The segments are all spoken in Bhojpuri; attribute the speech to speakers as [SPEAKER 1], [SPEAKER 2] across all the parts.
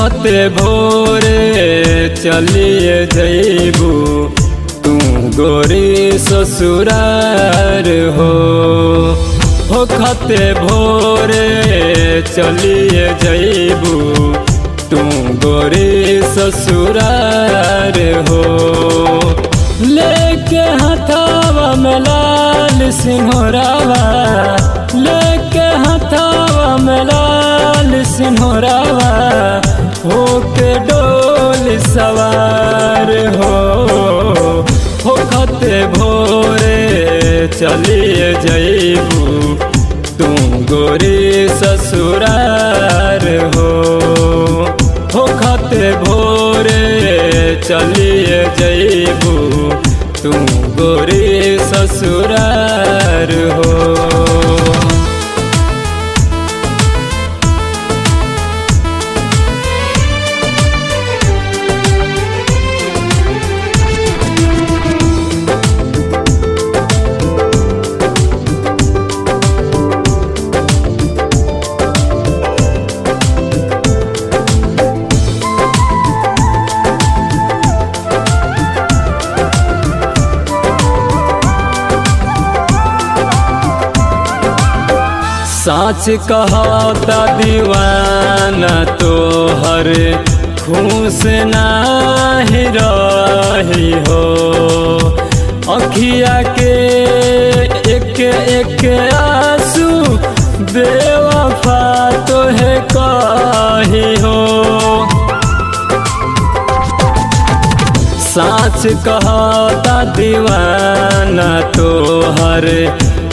[SPEAKER 1] होखते भोरे चलिए जइबू तू गोरी ससुरार हो। होखते भोरे चलिए जइबू तू गोरी ससुरार हो। लेके हथावा में लाल सिंहोरावा, लेके हथावा में लाल सिंहोरावा, होके डोल सवार हो। होखते भोरे चलिए जइबू तू गोरी ससुरार हो। होखते भोरे चलिए जइबू तू गोरी ससुरार हो। साच कहता दीवाना तोहर खुश नाही रही हो। अखिया के एक एक आंसू बेवफा तोहे कही हो। साच कहता दीवाना तोहर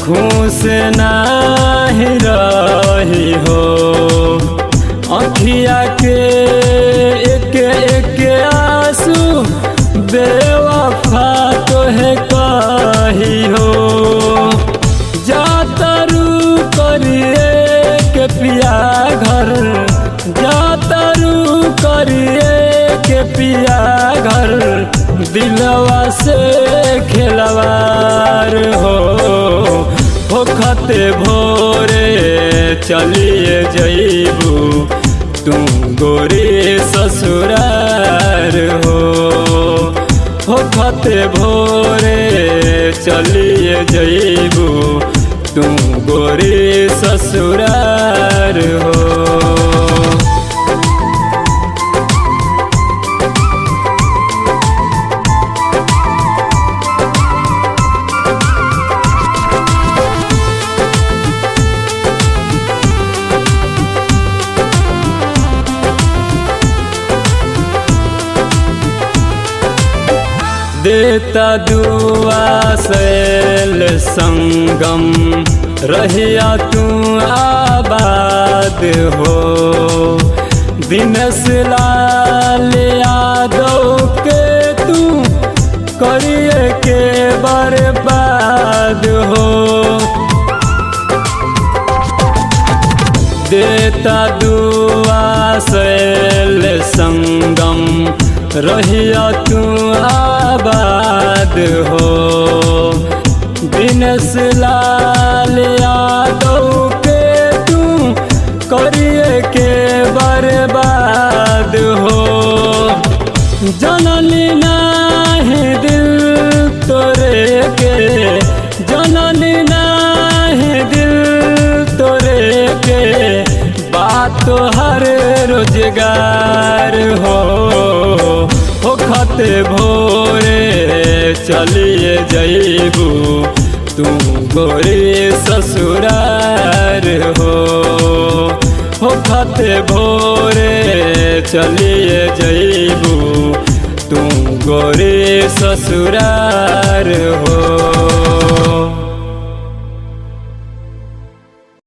[SPEAKER 1] खुश नाही रही हो। अखिया के एक एक आंसू बेवफा तोहे कही हो। जातरू करिए के पिया घर, जातरू करिए के पिया घर, दिलवा से खिलवार हो। होखते भोरे चलिए जइबू तू गोरी ससुरार हो। होखते भोरे चलिए जइबू तू गोरी ससुरार हो। देता दुआ सैल संगम, रहिया तू आबाद हो। दिनेश लाल यादव के तू करिए के बर्बाद हो। देता दुआ सैल संगम, रहिया तू आबाद हो। दिनेश लाल यादव के तू करिए के बर्बाद हो। जननी नाही दिल तोरे के, जननी नाही दिल तोरे के, बात हर रोजगार हो। होखते भोरे चलिए जइबू तू गोरी ससुरार हो। होखते भोरे चलिए जइबू तू गोरी ससुरार हो।